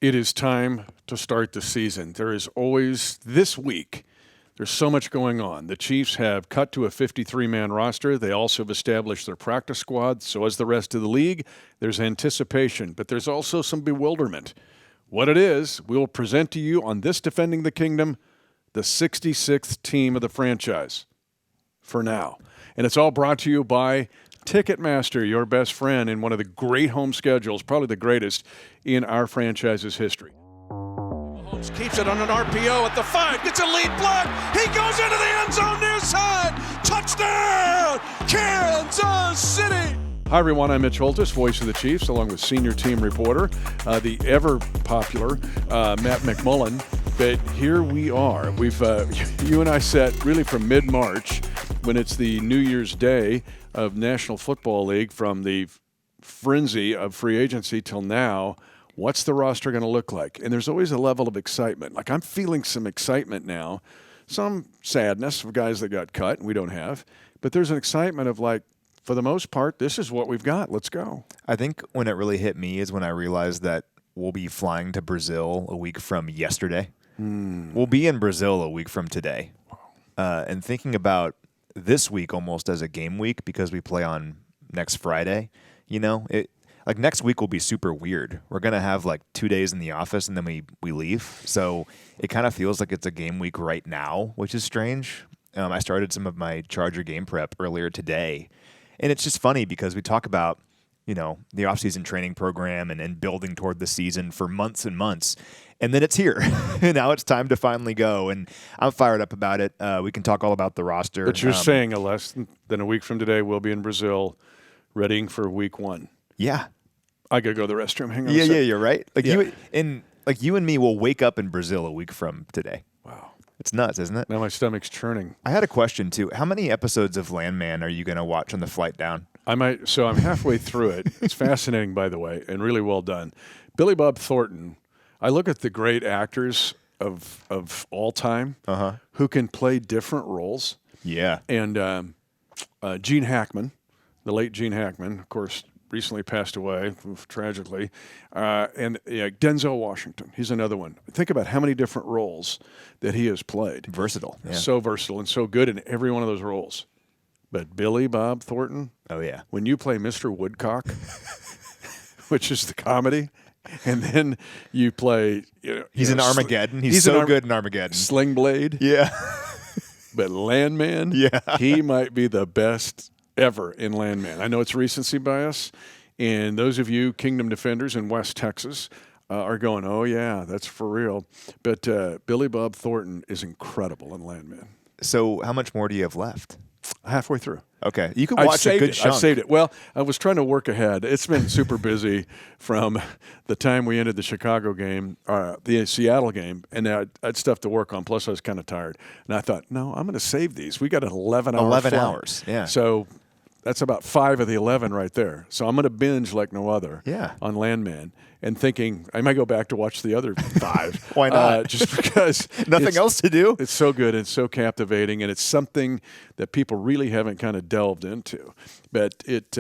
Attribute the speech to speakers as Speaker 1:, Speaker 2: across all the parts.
Speaker 1: It is time to start the season. There is always, this week, there's so much going on. The Chiefs have cut to a 53-man roster. They also have established their practice squad. So has the rest of the league. There's anticipation, but there's also some bewilderment. What it is, we will present to you on this Defending the Kingdom, the 66th team of the franchise for now. And it's all brought to you by Ticketmaster, your best friend in one of the great home schedules, probably the greatest in our franchise's history.
Speaker 2: Holthus keeps it on an RPO at the 5, gets a lead block, he goes into the end zone near side, touchdown, Kansas City!
Speaker 1: Hi everyone, I'm Mitch Holthus, voice of the Chiefs, along with senior team reporter, the ever-popular Matt McMullen. But here we are. We've you and I set really from mid-March, when it's the New Year's Day of National Football League, from the frenzy of free agency till now. What's the roster going to look like? And there's always a level of excitement. Like, I'm feeling some excitement now, some sadness of guys that got cut and we don't have, but there's an excitement of, like, for the most part, this is what we've got. Let's go.
Speaker 3: I think when it really hit me is when I realized that we'll be flying to Brazil a week from yesterday. We'll be in Brazil a week from today. And thinking about this week almost as a game week, because we play on next Friday, you know, like next week will be super weird. We're going to have like 2 days in the office and then we leave. So it kind of feels like it's a game week right now, which is strange. I started some of my Charger game prep earlier today. And it's just funny because we talk about, you know, the offseason training program and building toward the season for months and months. And then it's here. And now it's time to finally go. And I'm fired up about it. We can talk all about the roster.
Speaker 1: But you're saying less than a week from today, we'll be in Brazil readying for week one.
Speaker 3: Yeah.
Speaker 1: I got to go to the restroom. Hang on
Speaker 3: Yeah,
Speaker 1: a second.
Speaker 3: you're right. Like
Speaker 1: Yeah.
Speaker 3: you and me will wake up in Brazil a week from today.
Speaker 1: Wow.
Speaker 3: It's nuts, isn't it?
Speaker 1: Now my stomach's churning.
Speaker 3: I had a question, too. How many episodes of Landman are you going to watch on the flight down?
Speaker 1: I might. So I'm halfway through it. It's fascinating, by the way, and really well done. Billy Bob Thornton. I look at the great actors of all time who can play different roles.
Speaker 3: Yeah.
Speaker 1: And Gene Hackman, the late Gene Hackman, of course, recently passed away, tragically. And Denzel Washington, he's another one. Think about how many different roles that he has played.
Speaker 3: Versatile. Yeah.
Speaker 1: So versatile and so good in every one of those roles. But Billy Bob Thornton,
Speaker 3: Oh, yeah.
Speaker 1: when you play Mr. Woodcock, which is the comedy, and then you play,
Speaker 3: He's in Armageddon. He's so good in Armageddon.
Speaker 1: Sling Blade.
Speaker 3: Yeah.
Speaker 1: But Landman, he might be the best ever in Landman. I know it's recency bias, and those of you Kingdom Defenders in West Texas are going, oh, yeah, that's for real. But Billy Bob Thornton is incredible in Landman.
Speaker 3: So how much more do you have left?
Speaker 1: Halfway through.
Speaker 3: Okay. You can watch a good chunk.
Speaker 1: I saved it. Well, I was trying to work ahead. It's been super busy from the time we ended the Chicago game, the Seattle game, and I had stuff to work on. Plus, I was kind of tired. And I thought, no, I'm going to save these. We got an 11-hour
Speaker 3: 11
Speaker 1: flight.
Speaker 3: hours, yeah.
Speaker 1: So that's about 5 of the 11 right there. So I'm going to binge like no other on Landman. And thinking I might go back to watch the other 5.
Speaker 3: Why not?
Speaker 1: Just because
Speaker 3: nothing else to do.
Speaker 1: It's so good. It's so captivating, and it's something that people really haven't kind of delved into. But it's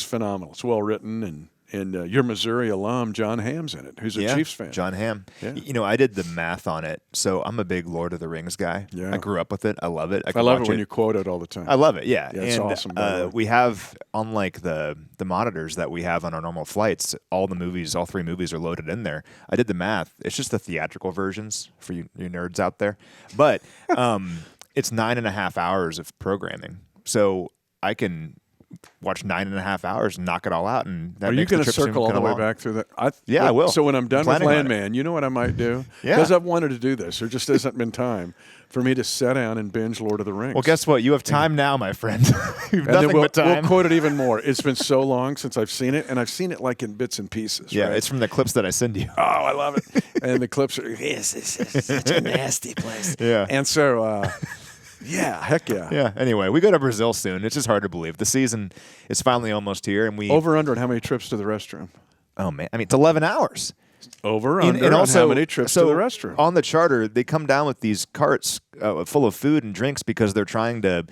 Speaker 1: phenomenal. It's well written, and your Missouri alum John Hamm's in it, who's a Chiefs fan.
Speaker 3: John Hamm.
Speaker 1: Yeah.
Speaker 3: You know, I did the math on it, so I'm a big Lord of the Rings guy.
Speaker 1: Yeah.
Speaker 3: I grew up with it. I love it.
Speaker 1: I love it when you quote it all the time.
Speaker 3: I love it. Yeah,
Speaker 1: it's awesome. By the way.
Speaker 3: We have, unlike the monitors that we have on our normal flights, all 3 movies are loaded in there. I did the math. It's just the theatrical versions for you nerds out there, but it's 9.5 hours of programming, so I can watch 9.5 hours and knock it all out. And that
Speaker 1: are you going to circle all the way back through that?
Speaker 3: I will.
Speaker 1: So when I'm done with Landman, you know what I might do? Because I've wanted to do this. There just hasn't been time for me to sit down and binge Lord of the Rings.
Speaker 3: Well, guess what? You have time now, my friend. You have nothing but time.
Speaker 1: We'll quote it even more. It's been so long since I've seen it, and I've seen it like in bits and pieces.
Speaker 3: Yeah,
Speaker 1: right?
Speaker 3: it's from the clips that I send you.
Speaker 1: Oh, I love it. And the clips are, this is such a nasty place.
Speaker 3: Yeah.
Speaker 1: And so... yeah, heck yeah.
Speaker 3: Yeah, anyway, we go to Brazil soon. It's just hard to believe. The season is finally almost here. And we
Speaker 1: over under how many trips to the restroom?
Speaker 3: Oh, man. I mean, it's 11 hours.
Speaker 1: Over under and also, how many trips to the restroom?
Speaker 3: On the charter, they come down with these carts full of food and drinks because they're trying to,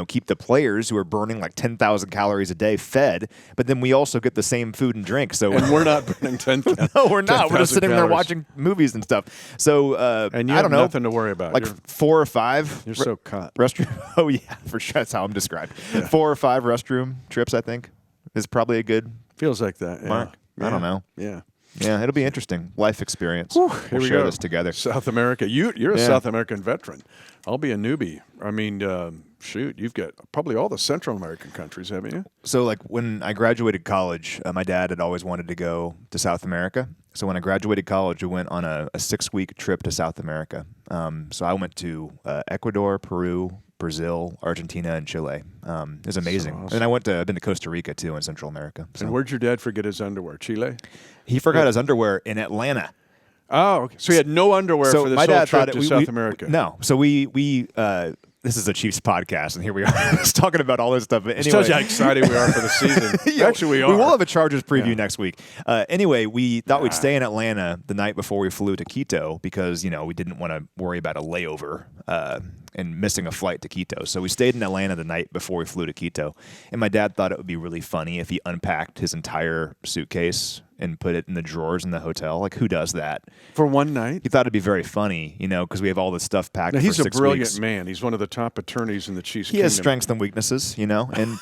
Speaker 3: keep the players who are burning like 10,000 calories a day fed, but then we also get the same food and drink. So
Speaker 1: and we're not burning 10,000.
Speaker 3: No, we're not. We're just sitting there
Speaker 1: calories.
Speaker 3: watching movies and stuff. So
Speaker 1: and you
Speaker 3: I
Speaker 1: have
Speaker 3: don't know,
Speaker 1: nothing to worry about.
Speaker 3: Like 4 or 5.
Speaker 1: You're so caught.
Speaker 3: Restroom. Oh yeah, for sure. That's how I'm described.
Speaker 1: Yeah.
Speaker 3: 4 or 5 restroom trips, I think, is probably a good
Speaker 1: Feels like that. Yeah.
Speaker 3: mark.
Speaker 1: Yeah.
Speaker 3: I don't know.
Speaker 1: Yeah.
Speaker 3: Yeah, it'll be interesting. Life experience.
Speaker 1: Whew,
Speaker 3: We'll
Speaker 1: here we
Speaker 3: share
Speaker 1: go.
Speaker 3: this together.
Speaker 1: South America. You're a
Speaker 3: Yeah.
Speaker 1: South American veteran. I'll be a newbie. I mean, shoot, you've got probably all the Central American countries, haven't you?
Speaker 3: So, like, when I graduated college, my dad had always wanted to go to South America. So when I graduated college, we went on a 6-week trip to South America. So I went to Ecuador, Peru, Brazil, Argentina, and Chile. It was amazing.
Speaker 1: So awesome.
Speaker 3: And I've been to Costa Rica, too, in Central America. So
Speaker 1: And where'd your dad forget his underwear? Chile?
Speaker 3: he forgot his underwear in Atlanta.
Speaker 1: Oh, okay. So he had no underwear for this
Speaker 3: my
Speaker 1: whole
Speaker 3: dad
Speaker 1: trip
Speaker 3: thought
Speaker 1: to
Speaker 3: we,
Speaker 1: South
Speaker 3: we-
Speaker 1: America.
Speaker 3: No. So we this is a Chiefs podcast, and here we are just talking about all this stuff. But
Speaker 1: It
Speaker 3: anyway,
Speaker 1: tells you how excited we are for the season.
Speaker 3: Yeah,
Speaker 1: Actually, we are.
Speaker 3: We will have a Chargers preview
Speaker 1: Yeah.
Speaker 3: next week. Anyway, we thought we'd stay in Atlanta the night before we flew to Quito because, we didn't want to worry about a layover and missing a flight to Quito. So we stayed in Atlanta the night before we flew to Quito. And my dad thought it would be really funny if he unpacked his entire suitcase and put it in the drawers in the hotel. Like, who does that?
Speaker 1: For one night?
Speaker 3: He thought it'd be very funny, because we have all this stuff packed
Speaker 1: Now,
Speaker 3: for
Speaker 1: he's
Speaker 3: 6
Speaker 1: a brilliant
Speaker 3: weeks.
Speaker 1: man. He's one of the top attorneys in the Chiefs
Speaker 3: He has
Speaker 1: Kingdom.
Speaker 3: strengths and weaknesses, and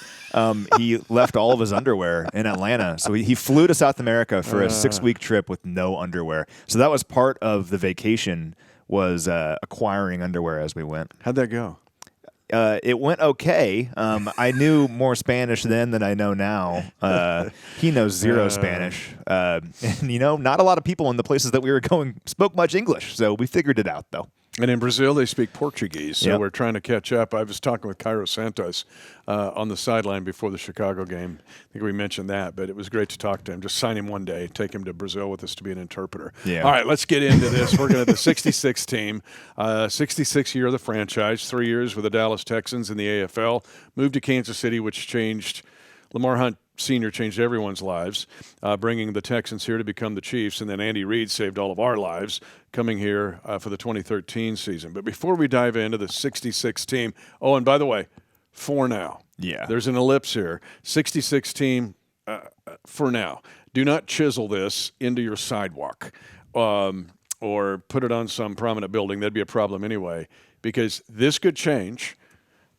Speaker 3: he left all of his underwear in Atlanta. So he flew to South America for a 6-week trip with no underwear. So that was part of the vacation, was acquiring underwear as we went.
Speaker 1: How'd that go?
Speaker 3: It went okay. I knew more Spanish then than I know now. He knows zero Spanish. And, not a lot of people in the places that we were going spoke much English. So we figured it out, though.
Speaker 1: And in Brazil, they speak Portuguese, so
Speaker 3: Yep.
Speaker 1: we're trying to catch up. I was talking with Cairo Santos on the sideline before the Chicago game. I think we mentioned that, but it was great to talk to him. Just sign him one day, take him to Brazil with us to be an interpreter.
Speaker 3: Yeah.
Speaker 1: All right, let's get into this. We're going to the 66 team, 66 year of the franchise, 3 years with the Dallas Texans in the AFL, moved to Kansas City, which changed Lamar Hunt Sr. changed everyone's lives, bringing the Texans here to become the Chiefs, and then Andy Reid saved all of our lives coming here for the 2013 season. But before we dive into the 66 team, oh, and by the way, for now.
Speaker 3: Yeah.
Speaker 1: There's an ellipse here. 66 team for now. Do not chisel this into your sidewalk or put it on some prominent building. That'd be a problem anyway, because this could change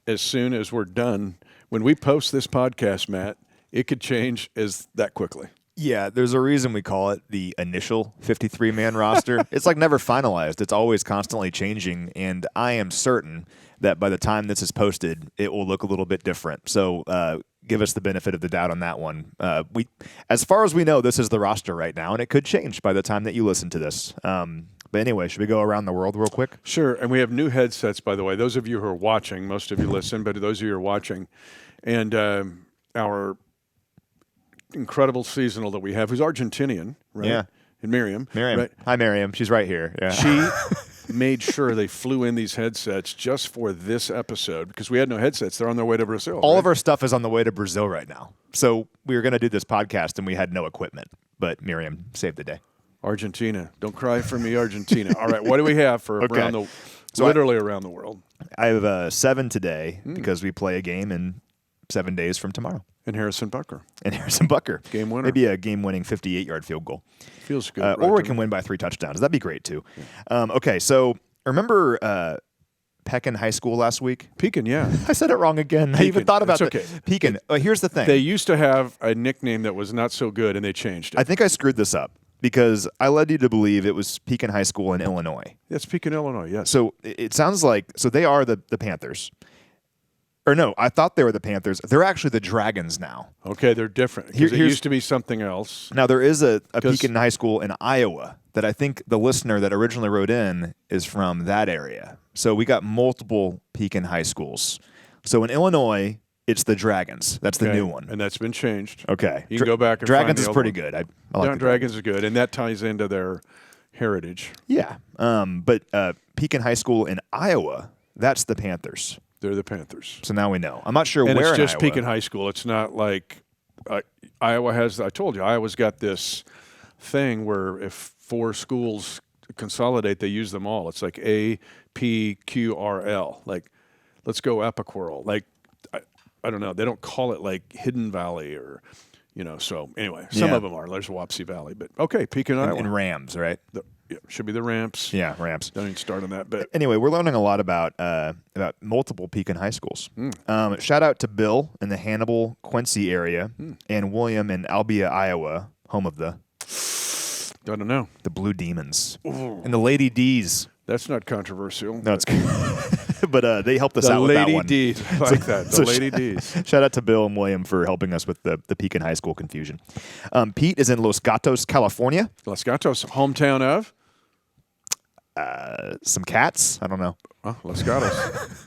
Speaker 1: as soon as we're done. When we post this podcast, Matt, it could change as that quickly.
Speaker 3: Yeah, there's a reason we call it the initial 53-man roster. It's like never finalized. It's always constantly changing, and I am certain that by the time this is posted, it will look a little bit different. So give us the benefit of the doubt on that one. As far as we know, this is the roster right now, and it could change by the time that you listen to this. But anyway, should we go around the world real quick?
Speaker 1: Sure, and we have new headsets, by the way. Those of you who are watching, most of you listen, but those of you who are watching, and our incredible seasonal that we have, who's Argentinian, right?
Speaker 3: Yeah.
Speaker 1: And Miriam.
Speaker 3: Miriam.
Speaker 1: Right?
Speaker 3: Hi, Miriam. She's right here. Yeah.
Speaker 1: She made sure they flew in these headsets just for this episode because we had no headsets. They're on their way to Brazil.
Speaker 3: All
Speaker 1: right?
Speaker 3: of our stuff is on the way to Brazil right now. So we were going to do this podcast, and we had no equipment. But Miriam saved the day.
Speaker 1: Argentina. Don't cry for me, Argentina. All right, what do we have for
Speaker 3: Okay.
Speaker 1: around the
Speaker 3: So
Speaker 1: literally around the world?
Speaker 3: I have 7 today because we play a game in 7 days from tomorrow.
Speaker 1: And Harrison Bucker.
Speaker 3: And Harrison Bucker.
Speaker 1: Game winner.
Speaker 3: Maybe a game-winning 58-yard field goal.
Speaker 1: Feels good.
Speaker 3: Or we can win by 3 touchdowns. That'd be great, too. Okay, so remember Pekin High School last week?
Speaker 1: Pekin, yeah.
Speaker 3: I said it wrong again. I even
Speaker 1: Pekin.
Speaker 3: thought about
Speaker 1: It's
Speaker 3: it.
Speaker 1: okay.
Speaker 3: Pekin. Here's the thing.
Speaker 1: They used to have a nickname that was not so good, and they changed it.
Speaker 3: I think I screwed this up because I led you to believe it was Pekin High School in Illinois.
Speaker 1: That's Pekin, Illinois, yes.
Speaker 3: So it sounds like – so they are the Panthers. Or no, I thought they were the Panthers. They're actually the Dragons now.
Speaker 1: Okay, they're different. Because it
Speaker 3: Here's-
Speaker 1: used to be something else.
Speaker 3: Now, there is a
Speaker 1: 'Cause-
Speaker 3: Pekin High School in Iowa that I think the listener that originally wrote in is from that area. So we got multiple Pekin High Schools. So in Illinois, it's the Dragons. That's the
Speaker 1: Okay,
Speaker 3: new one.
Speaker 1: And that's been changed.
Speaker 3: Okay.
Speaker 1: You can go back and
Speaker 3: Dragons
Speaker 1: find the
Speaker 3: is
Speaker 1: old
Speaker 3: pretty
Speaker 1: one.
Speaker 3: good. I like the
Speaker 1: Dragons is good, and that ties into their heritage.
Speaker 3: Yeah. But Pekin High School in Iowa, that's the Panthers.
Speaker 1: They're the Panthers.
Speaker 3: So now we know. I'm not sure
Speaker 1: And
Speaker 3: where
Speaker 1: it's
Speaker 3: in
Speaker 1: just
Speaker 3: Iowa.
Speaker 1: Pekin High School. It's not like Iowa has – I told you, Iowa's got this thing where if 4 schools consolidate, they use them all. It's like APQRL. Like, let's go Epiquirl. Like, I don't know. They don't call it like Hidden Valley or, so anyway, some of them are. There's Wapsie Valley, but okay, Pekin, Iowa.
Speaker 3: And Rams, right?
Speaker 1: Should be the Ramps.
Speaker 3: Yeah, Rams.
Speaker 1: Don't even start on that. But
Speaker 3: anyway, we're learning a lot about multiple Pekin high schools. Shout out to Bill in the Hannibal, Quincy area, and William in Albia, Iowa, home of the
Speaker 1: I don't know.
Speaker 3: The Blue Demons. Ooh. And the Lady D's.
Speaker 1: That's not controversial.
Speaker 3: No, it's good. But they helped us out with that one.
Speaker 1: The Lady D's. I like that. The Lady D's.
Speaker 3: Shout out to Bill and William for helping us with the Pekin High School confusion. Pete is in Los Gatos, California.
Speaker 1: Los Gatos, hometown of?
Speaker 3: Some cats? I don't know.
Speaker 1: Oh, Los Gatos.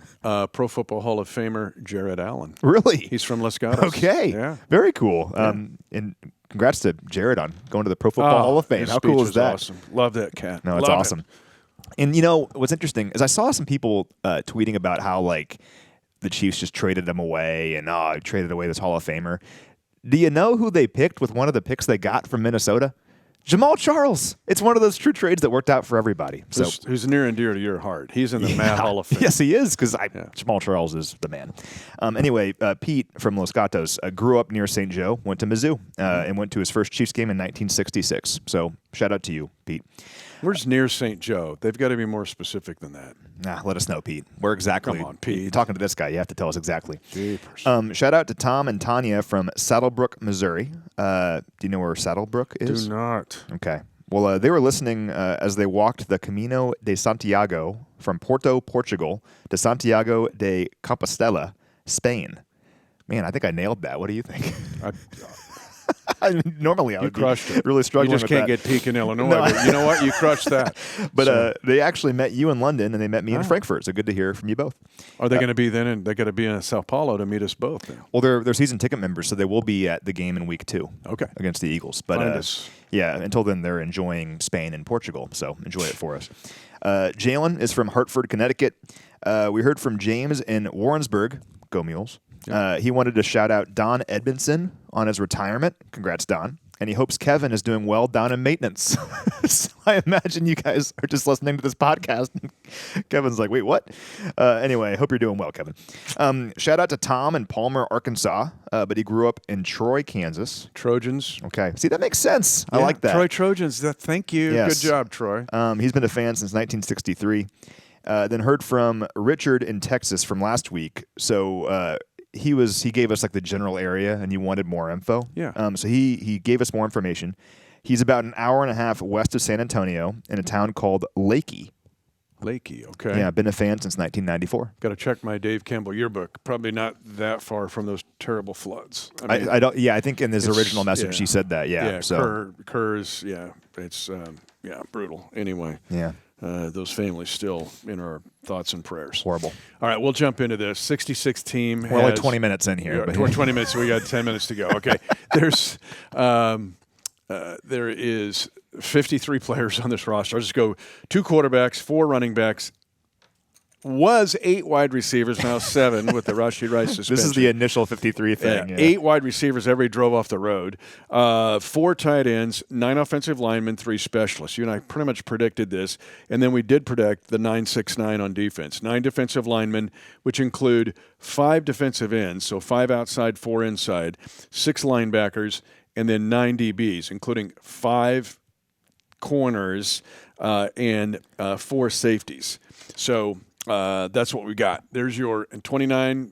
Speaker 1: Pro Football Hall of Famer Jared Allen.
Speaker 3: Really?
Speaker 1: He's from Los Gatos.
Speaker 3: Okay.
Speaker 1: Yeah.
Speaker 3: Very cool.
Speaker 1: Yeah.
Speaker 3: And congrats to Jared on going to the Pro Football Hall of Fame. How cool is that?
Speaker 1: Awesome. Love that cat.
Speaker 3: No, it's awesome. And what's interesting is I saw some people tweeting about how like the Chiefs just traded him away and traded away this Hall of Famer. Do you know who they picked with one of the picks they got from Minnesota? Jamal Charles. It's one of those true trades that worked out for everybody. So
Speaker 1: who's near and dear to your heart. He's in the Matt Hall of Fame.
Speaker 3: Yes, he is, because Jamal Charles is the man. Anyway, Pete from Los Gatos grew up near St. Joe, went to Mizzou, and went to his first Chiefs game in 1966. So shout out to you, Pete.
Speaker 1: Where's near St. Joe? They've got to be more specific than that.
Speaker 3: Let us know, Pete. Where exactly?
Speaker 1: Come on, Pete.
Speaker 3: Talking to this guy, you have to tell us exactly.
Speaker 1: Jeepers.
Speaker 3: Shout out to Tom and Tanya from Saddlebrook, Missouri. Do you know where Saddlebrook is?
Speaker 1: Do not.
Speaker 3: Okay. Well, they were listening as they walked the Camino de Santiago from Porto, Portugal, to Santiago de Compostela, Spain. Man, I think I nailed that. What do you think? Normally I would be really struggling with that.
Speaker 1: You just can't get Pekin, Illinois. No. But you know what? You crushed that.
Speaker 3: But they actually met you in London, and they met me in Frankfurt. So good to hear from you both.
Speaker 1: Are they going to be then? And they're going to be in Sao Paulo to meet us both. Then?
Speaker 3: Well, they're season ticket members, so they will be at the game in week 2.
Speaker 1: Okay.
Speaker 3: Against the Eagles. But yeah, until then they're enjoying Spain and Portugal. So enjoy it for us. Jalen is from Hartford, Connecticut. We heard from James in Warrensburg. Go Mules. He wanted to shout out Don Edmondson on his retirement. Congrats, Don. And he hopes Kevin is doing well down in maintenance. So I imagine you guys are just listening to this podcast. Kevin's like, wait, what? Anyway, I hope you're doing well, Kevin. Shout out to Tom in Palmer, Arkansas, but he grew up in Troy, Kansas.
Speaker 1: Trojans.
Speaker 3: Okay. See, that makes sense. I like that.
Speaker 1: Troy Trojans. Thank you.
Speaker 3: Yes.
Speaker 1: Good job, Troy.
Speaker 3: He's been a fan since 1963. Then heard from Richard in Texas from last week. So he gave us like the general area, and you wanted more info.
Speaker 1: Yeah.
Speaker 3: So he gave us more information. He's about an hour and a half west of San Antonio in a town called Lakey.
Speaker 1: Lakey, okay.
Speaker 3: Yeah, been a fan since 1994.
Speaker 1: Got to check my Dave Campbell yearbook. Probably not that far from those terrible floods.
Speaker 3: I don't. Yeah, I think in his original message he said that. Yeah.
Speaker 1: Yeah.
Speaker 3: So
Speaker 1: Kerr's. Yeah. It's brutal. Anyway.
Speaker 3: Yeah.
Speaker 1: Those families still in our thoughts and prayers.
Speaker 3: Horrible.
Speaker 1: All right, we'll jump into this. 66 team.
Speaker 3: We're only 20 minutes in here.
Speaker 1: We're 20 minutes, so we got 10 minutes to go. Okay. There is 53 players on this roster. I'll just go 2 quarterbacks, 4 running backs. Was 8 wide receivers, now 7 with the Rashid Rice suspension.
Speaker 3: This is the initial 53 thing.
Speaker 1: Yeah. 8 wide receivers, every drove off the road. 4 tight ends, 9 offensive linemen, 3 specialists. You and I pretty much predicted this, and then we did predict the 9-6-9 on defense. 9 defensive linemen, which include 5 defensive ends, so 5 outside, 4 inside, 6 linebackers, and then 9 DBs, including 5 corners and 4 safeties. So that's what we got. There's your 29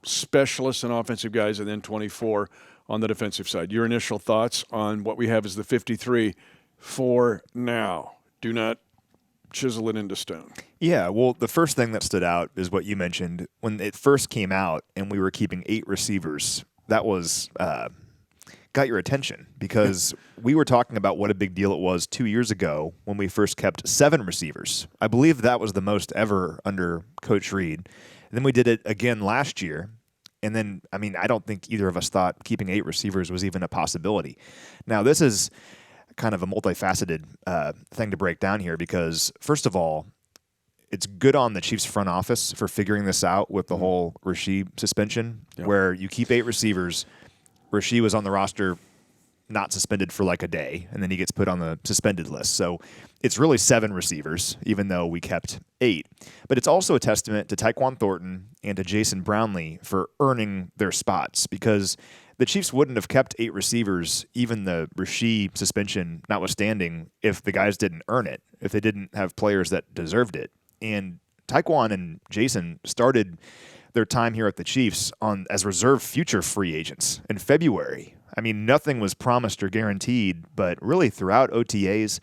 Speaker 1: specialists and offensive guys, and then 24 on the defensive side. Your initial thoughts on what we have as the 53 for now. Do not chisel it into stone.
Speaker 3: Yeah, well, the first thing that stood out is what you mentioned. When it first came out and we were keeping 8 receivers, that was got your attention because we were talking about what a big deal it was 2 years ago when we first kept 7 receivers. I believe that was the most ever under Coach Reed. And then we did it again last year. And then, I don't think either of us thought keeping 8 receivers was even a possibility. Now, this is kind of a multifaceted thing to break down here because, first of all, it's good on the Chiefs front office for figuring this out with the whole Rashid suspension, where you keep 8 receivers. Rashid was on the roster not suspended for like a day, and then he gets put on the suspended list. So it's really 7 receivers, even though we kept 8. But it's also a testament to Tyquan Thornton and to Jason Brownlee for earning their spots, because the Chiefs wouldn't have kept 8 receivers, even the Rasheed suspension notwithstanding, if the guys didn't earn it, if they didn't have players that deserved it. And Tyquan and Jason started their time here at the Chiefs as reserve future free agents in February. I mean, nothing was promised or guaranteed, but really throughout OTAs,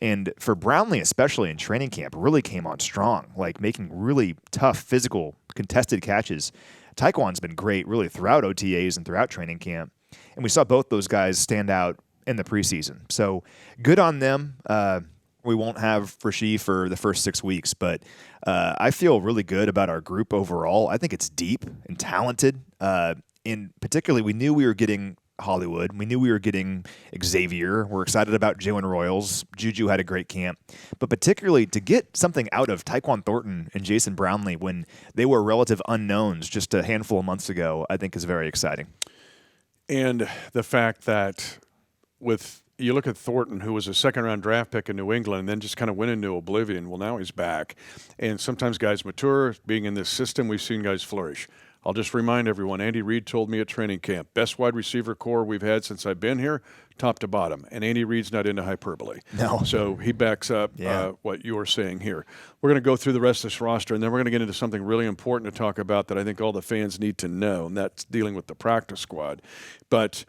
Speaker 3: and for Brownlee, especially in training camp, really came on strong, like making really tough, physical, contested catches. Tyquan's been great really throughout OTAs and throughout training camp, and we saw both those guys stand out in the preseason. So good on them. We won't have Rasheed for the first 6 weeks, but I feel really good about our group overall. I think it's deep and talented. And particularly, we knew we were getting Hollywood. We knew we were getting Xavier. We're excited about Jalen Royals. Juju had a great camp. But particularly to get something out of Tyquan Thornton and Jason Brownlee when they were relative unknowns just a handful of months ago, I think is very exciting.
Speaker 1: And the fact that you look at Thornton, who was a second-round draft pick in New England and then just kind of went into oblivion. Well, now he's back. And sometimes guys mature. Being in this system, we've seen guys flourish. I'll just remind everyone, Andy Reid told me at training camp, best wide receiver core we've had since I've been here, top to bottom. And Andy Reid's not into hyperbole.
Speaker 3: No.
Speaker 1: So he backs up what you're saying here. We're going to go through the rest of this roster, and then we're going to get into something really important to talk about that I think all the fans need to know, and that's dealing with the practice squad. But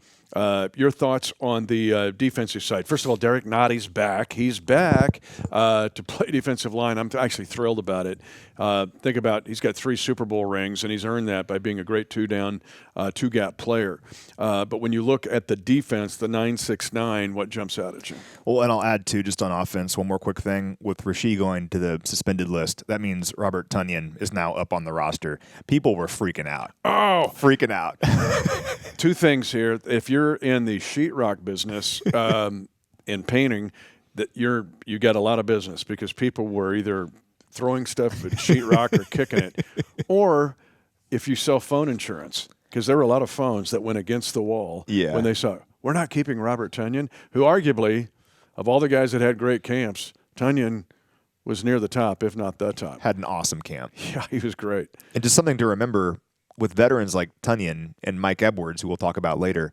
Speaker 1: your thoughts on the defensive side. First of all, Derek Notty's back. He's back to play defensive line. I'm actually thrilled about it. Think about he's got 3 Super Bowl rings, and he's earned that by being a great two-down, two-gap player. But when you look at the defense, the 9-6-9, what jumps out at you?
Speaker 3: Well, and I'll add, too, just on offense, one more quick thing. With Rasheed going to the suspended list, that means Robert Tonyan is now up on the roster. People were freaking out.
Speaker 1: Oh!
Speaker 3: Freaking out.
Speaker 1: 2 things here. If you're in the sheetrock business in painting, that you got a lot of business because people were either throwing stuff at sheetrock or kicking it, or if you sell phone insurance, because there were a lot of phones that went against the wall when they saw we're not keeping Robert Tonyan, who arguably of all the guys that had great camps, Tonyan was near the top, if not the top.
Speaker 3: Had an awesome camp.
Speaker 1: Yeah, he was great.
Speaker 3: And just something to remember with veterans like Tonyan and Mike Edwards, who we'll talk about later,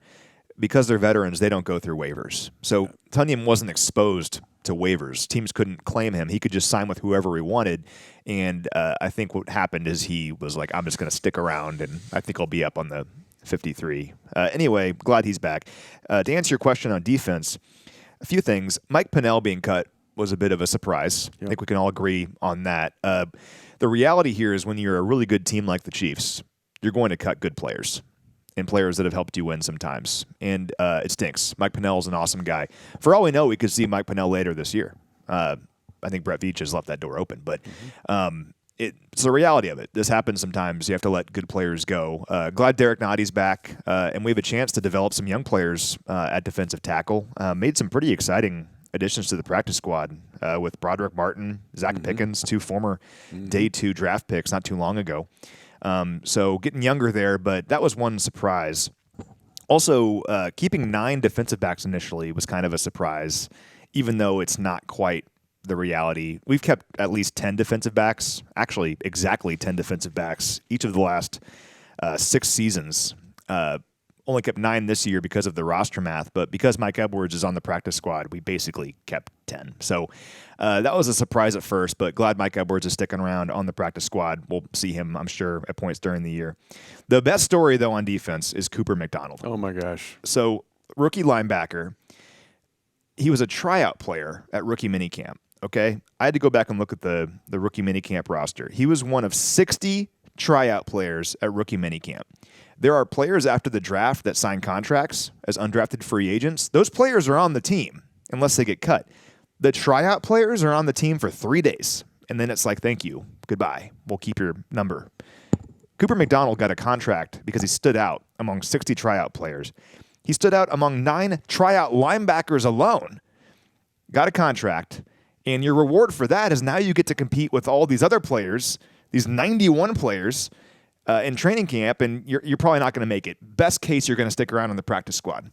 Speaker 3: because they're veterans, they don't go through waivers. So Tonyan wasn't exposed to waivers. Teams couldn't claim him. He could just sign with whoever he wanted. And I think what happened is he was like, I'm just going to stick around, and I think I'll be up on the 53. Anyway, glad he's back. To answer your question on defense, a few things. Mike Pennell being cut was a bit of a surprise. Yep. I think we can all agree on that. The reality here is when you're a really good team like the Chiefs, you're going to cut good players and players that have helped you win sometimes. And it stinks. Mike Pennell is an awesome guy. For all we know, we could see Mike Pennell later this year. I think Brett Veach has left that door open. But it's the reality of it. This happens sometimes. You have to let good players go. Glad Derek Notty's back. And we have a chance to develop some young players at defensive tackle. Made some pretty exciting additions to the practice squad with Broderick Martin, Zach Pickens, 2 former day 2 draft picks not too long ago. So getting younger there, but that was one surprise. Also, keeping 9 defensive backs initially was kind of a surprise, even though it's not quite the reality. We've kept at least 10 defensive backs, actually exactly 10 defensive backs, each of the last 6 seasons. Only kept 9 this year because of the roster math, but because Mike Edwards is on the practice squad, we basically kept 10. So that was a surprise at first, but glad Mike Edwards is sticking around on the practice squad. We'll see him, I'm sure, at points during the year. The best story, though, on defense is Cooper McDonald.
Speaker 1: Oh, my gosh.
Speaker 3: So rookie linebacker, he was a tryout player at rookie minicamp, okay? I had to go back and look at the rookie minicamp roster. He was one of 60 tryout players at rookie minicamp. There are players after the draft that sign contracts as undrafted free agents. Those players are on the team unless they get cut. The tryout players are on the team for 3 days, and then it's like, thank you, goodbye. We'll keep your number. Cooper McDonald got a contract because he stood out among 60 tryout players. He stood out among 9 tryout linebackers alone. Got a contract, and your reward for that is now you get to compete with all these other players, these 91 players, in training camp, and you're probably not going to make it. Best case, you're going to stick around on the practice squad.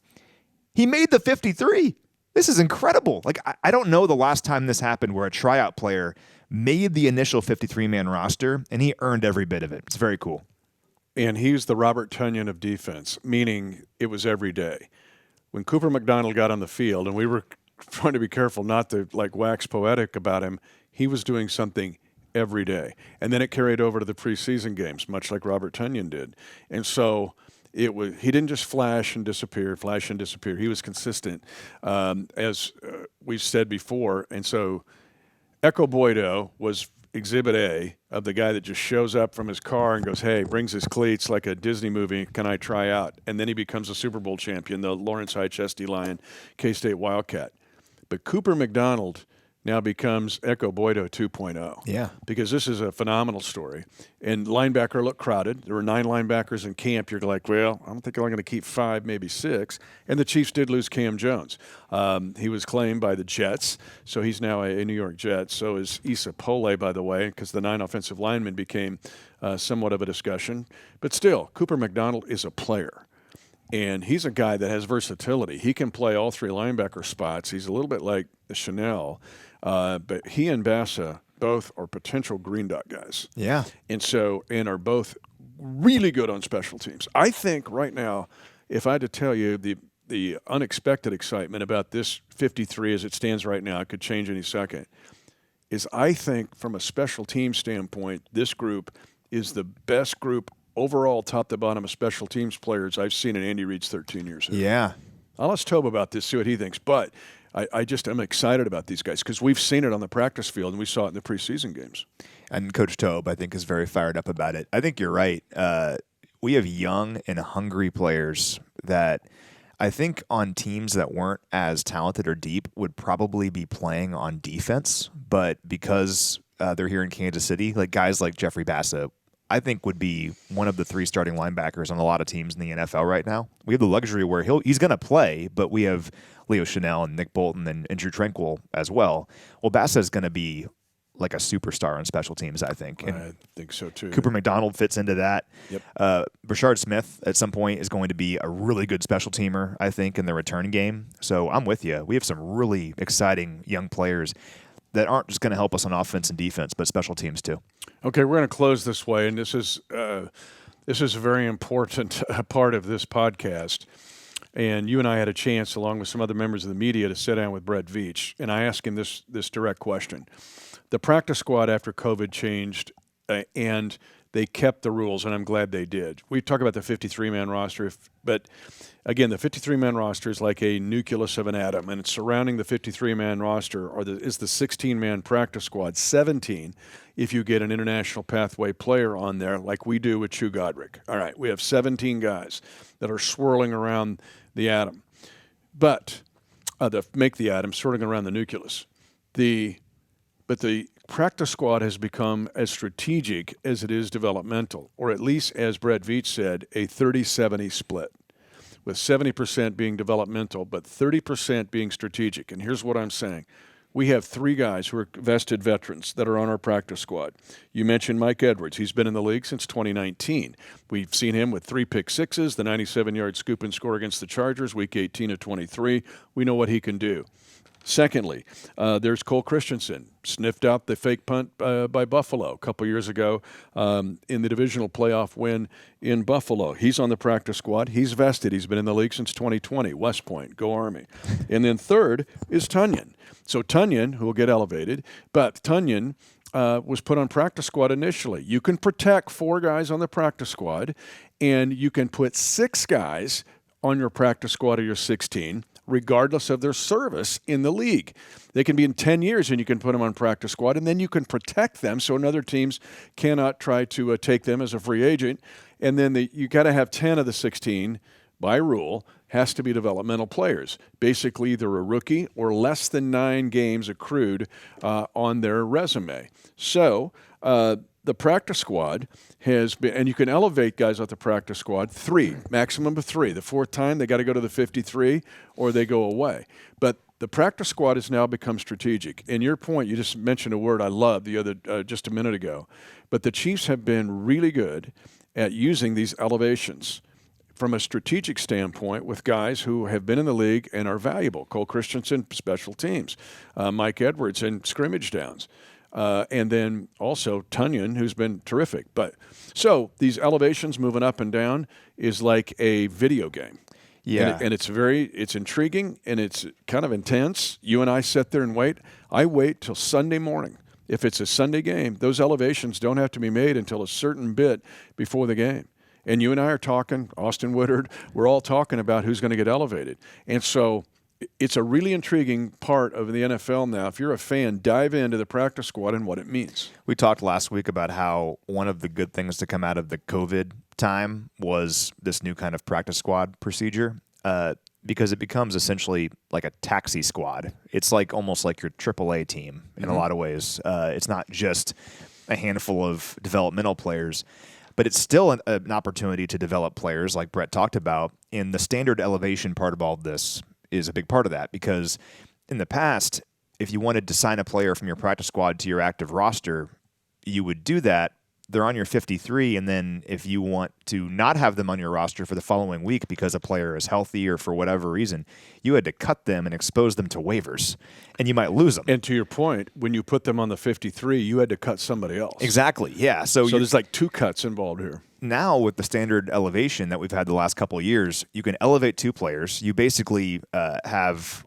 Speaker 3: He made the 53. This is incredible. Like, I don't know the last time this happened where a tryout player made the initial 53-man roster, and he earned every bit of it. It's very cool.
Speaker 1: And he's the Robert Tonyan of defense, meaning it was every day. When Cooper McDonald got on the field, and we were trying to be careful not to like wax poetic about him, he was doing something every day. And then it carried over to the preseason games, much like Robert Tonyan did. And so he didn't just flash and disappear. He was consistent, as we've said before. And so Echo Boydo was exhibit A of the guy that just shows up from his car and goes, hey, brings his cleats like a Disney movie, can I try out? And then he becomes a Super Bowl champion, the Lawrence High Chesty Lion, K-State Wildcat. But Cooper McDonald now becomes Echo Boydo 2.0.
Speaker 3: Yeah.
Speaker 1: Because this is a phenomenal story. And linebacker looked crowded. There were 9 linebackers in camp. You're like, well, I don't think they're only going to keep 5, maybe 6. And the Chiefs did lose Cam Jones. He was claimed by the Jets, so he's now a New York Jet. So is Issa Pole, by the way, because the 9 offensive linemen became somewhat of a discussion. But still, Cooper McDonald is a player. And he's a guy that has versatility. He can play all 3 linebacker spots. He's a little bit like Chanel. But he and Bassa both are potential green dot guys.
Speaker 3: Yeah.
Speaker 1: And are both really good on special teams. I think right now, if I had to tell you the unexpected excitement about this 53 as it stands right now, it could change any second, is I think from a special team standpoint, this group is the best group overall, top to bottom, of special teams players I've seen in Andy Reid's 13 years here.
Speaker 3: Yeah.
Speaker 1: I'll ask Tobe about this, see what he thinks. But I'm excited about these guys because we've seen it on the practice field and we saw it in the preseason games.
Speaker 3: And Coach Tobe, I think, is very fired up about it. I think you're right. We have young and hungry players that I think on teams that weren't as talented or deep would probably be playing on defense. But because they're here in Kansas City, like guys like Jeffrey Bassa, I think would be one of the 3 starting linebackers on a lot of teams in the NFL right now. We have the luxury where he's going to play, but we have Leo Chanel and Nick Bolton and Drew Tranquill as well. Well, Bassa is going to be like a superstar on special teams, I think. And
Speaker 1: I think so, too.
Speaker 3: Cooper McDonald fits into that.
Speaker 1: Yep.
Speaker 3: Brashard Smith at some point is going to be a really good special teamer, I think, in the return game. So I'm with you. We have some really exciting young players that aren't just going to help us on offense and defense, but special teams too.
Speaker 1: Okay, we're going to close this way, and this is a very important part of this podcast. And you and I had a chance, along with some other members of the media, to sit down with Brett Veach, and I asked him this direct question. The practice squad after COVID changed, and they kept the rules, and I'm glad they did. We talk about the 53-man roster, but again, the 53-man roster is like a nucleus of an atom, and it's surrounding the 53-man roster is the 16-man practice squad, 17 if you get an international pathway player on there like we do with Chu Godric. All right, we have 17 guys that are swirling around the atom. But make the atom, swirling around the nucleus. But the practice squad has become as strategic as it is developmental, or at least, as Brett Veach said, a 30-70 split, with 70% being developmental, but 30% being strategic. And here's what I'm saying. We have 3 guys who are vested veterans that are on our practice squad. You mentioned Mike Edwards. He's been in the league since 2019. We've seen him with 3 pick sixes, the 97-yard scoop and score against the Chargers, week 18 of 23. We know what he can do. Secondly, there's Cole Christensen, sniffed out the fake punt by Buffalo a couple years ago in the divisional playoff win in Buffalo. He's on the practice squad. He's vested. He's been in the league since 2020. West Point, go Army. And then third is Tonyan. So Tonyan, who will get elevated, but Tonyan was put on practice squad initially. You can protect 4 guys on the practice squad, and you can put 6 guys on your practice squad of your 16, regardless of their service in the league. They can be in 10 years, and you can put them on practice squad, and then you can protect them so other teams cannot try to take them as a free agent. And then you got to have 10 of the 16, by rule, has to be developmental players. Basically, either a rookie or less than 9 games accrued on their resume. So the practice squad has been, and you can elevate guys off the practice squad, 3, maximum of 3. The 4th time, they got to go to the 53 or they go away. But the practice squad has now become strategic. And your point, you just mentioned a word I loved just a minute ago. But the Chiefs have been really good at using these elevations from a strategic standpoint with guys who have been in the league and are valuable. Cole Christensen, special teams. Mike Edwards in scrimmage downs. And then also Tunyon, who's been terrific. So these elevations moving up and down is like a video game.
Speaker 3: Yeah.
Speaker 1: And it's intriguing and it's kind of intense. You and I sit there and wait. I wait till Sunday morning. If it's a Sunday game, those elevations don't have to be made until a certain bit before the game. And you and I are talking, Austin Woodard, we're all talking about who's going to get elevated. And so it's a really intriguing part of the NFL now. If you're a fan, dive into the practice squad and what it means.
Speaker 3: We talked last week about how one of the good things to come out of the COVID time was this new kind of practice squad procedure, because it becomes essentially like a taxi squad. It's like almost like your AAA team in a lot of ways. It's not just a handful of developmental players, but it's still an opportunity to develop players like Brett talked about. And the standard elevation part of all of this is a big part of that, because in the past, if you wanted to sign a player from your practice squad to your active roster, you would do that. They're on your 53, and then if you want to not have them on your roster for the following week because a player is healthy or for whatever reason, you had to cut them and expose them to waivers, and you might lose them.
Speaker 1: And to your point, when you put them on the 53, you had to cut somebody else.
Speaker 3: Exactly, yeah. So
Speaker 1: there's like two cuts involved here.
Speaker 3: Now, with the standard elevation that we've had the last couple of years, you can elevate two players. You basically have,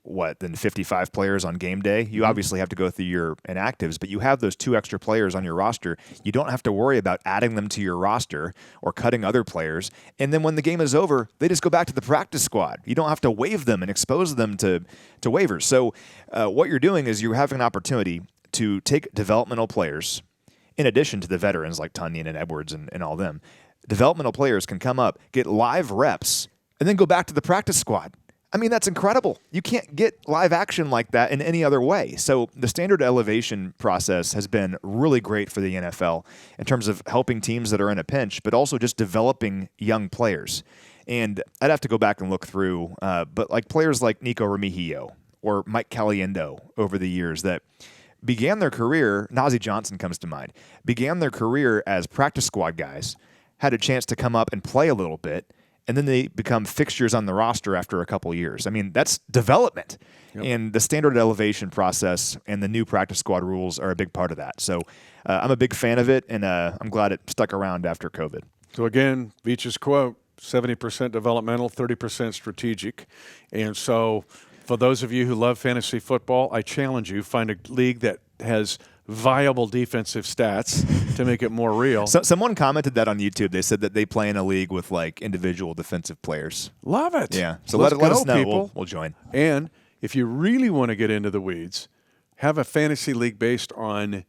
Speaker 3: 55 players on game day. You obviously have to go through your inactives, but you have those two extra players on your roster. You don't have to worry about adding them to your roster or cutting other players. And then when the game is over, they just go back to the practice squad. You don't have to waive them and expose them to waivers. So what you're doing is you're having an opportunity to take developmental players, in addition to the veterans like Tunyon and Edwards and all them. Developmental players can come up, get live reps, and then go back to the practice squad. I mean, that's incredible. You can't get live action like that in any other way. So the standard elevation process has been really great for the NFL in terms of helping teams that are in a pinch, but also just developing young players. And I'd have to go back and look through, but like players like Nico Remigio or Mike Caliendo over the years that began their career, Nazi Johnson comes to mind, began their career as practice squad guys, had a chance to come up and play a little bit, and then they become fixtures on the roster after a couple years. I mean, that's development. Yep. And the standard elevation process and the new practice squad rules are a big part of that. So I'm a big fan of it, and I'm glad it stuck around after COVID.
Speaker 1: So again, Veach's quote, 70% developmental, 30% strategic. And so for those of you who love fantasy football, I challenge you, find a league that has viable defensive stats to make it more real.
Speaker 3: So, someone commented that on YouTube. They said that they play in a league with like individual defensive players.
Speaker 1: Love it.
Speaker 3: Yeah. So
Speaker 1: let
Speaker 3: us know.
Speaker 1: People.
Speaker 3: We'll join.
Speaker 1: And if you really want to get into the weeds, have a fantasy league based on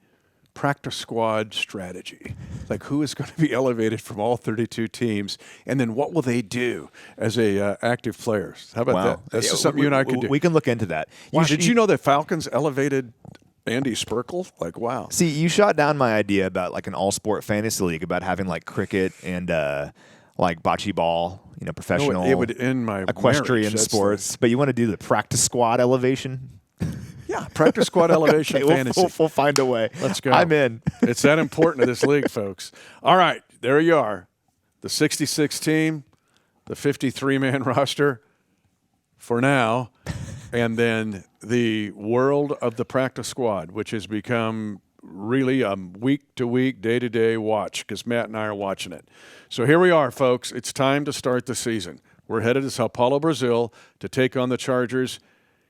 Speaker 1: practice squad strategy. Like who is going to be elevated from all 32 teams, and then what will they do as active players? How about that? That's just something you and I could do.
Speaker 3: We can look into that.
Speaker 1: Did you know that Falcons elevated Andy Sperkle? Like, wow.
Speaker 3: See, you shot down my idea about like an all-sport fantasy league, about having like cricket and like bocce ball, professional.
Speaker 1: No, it would end my
Speaker 3: equestrian sports. But you want to do the practice squad elevation?
Speaker 1: Yeah, practice squad elevation fantasy.
Speaker 3: We'll find a way.
Speaker 1: Let's go.
Speaker 3: I'm in.
Speaker 1: It's that important to this league, folks. All right, there you are. The 66 team, the 53-man roster for now, and then the world of the practice squad, which has become really a week-to-week, day-to-day watch because Matt and I are watching it. So here we are, folks. It's time to start the season. We're headed to Sao Paulo, Brazil to take on the Chargers.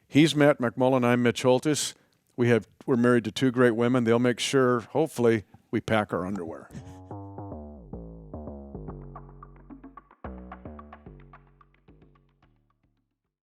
Speaker 1: He's Matt McMullen. I'm Mitch Holthus. We're married to two great women. They'll make sure, hopefully, we pack our underwear.